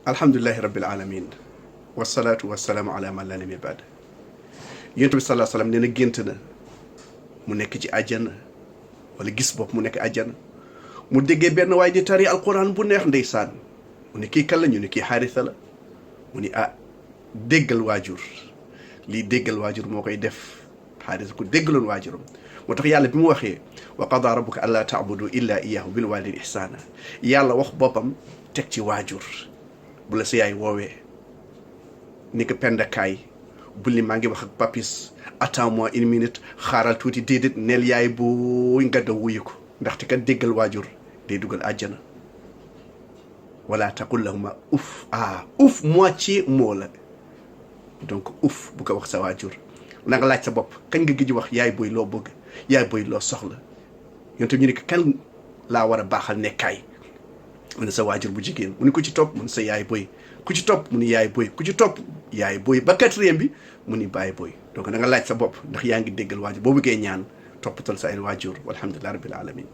alhamdulilahi rabbil alamin wasalaatu wasalaamu ala man la nabiyya ba'd. yonent bi sallallahu alayhi wasallam nee na gént na mu nekk ci àjjana wala gis bopp mu nekk àjjana mu déggee benn waay di tari alquran bu neex ndeysaan mu ne kii kan la ñu ne kii xaarisa la mu ni déggal waajur lii déggal waajur moo koy def. xaarisa ku déggaloon waajuram moo tax yàlla bi mu waxee wa qadaa rabbuka allaa ta'budu illaa iyyaahu bil waalidayni ihsaana yàlla wax boppam teg ci waajur bu la sa yaay woowee ni ko pendakaay bu li maa ngi wax ak papis attends-moi une minute xaaral tuuti déedéet neel yaay bu nga daw wuyu ko ndaxte kat déggal waajur day dugal àjjana wala taqul lahuma uf uf moitié moo la donc uf bu ko wax sa waajur na nga laaj sa bopp kañ nga gëj wax yaay booy loo bëgg yaay booy loo soxla ñoom tam ñu ne ko kan laa war a baaxal nekkaay mu ne sa waajur bu jigéen mu ne ku ci topp mu ne sa yaay booy ku ci topp mu ni yaay booy ku ci topp yaay booy ba quatrième bi mu ni baay booy donc na nga laaj sa bopp ndax yaa ngi déggal waajur boo bëggee ñaan toppatal sa ay waajur walhamdulilah rabbil alamin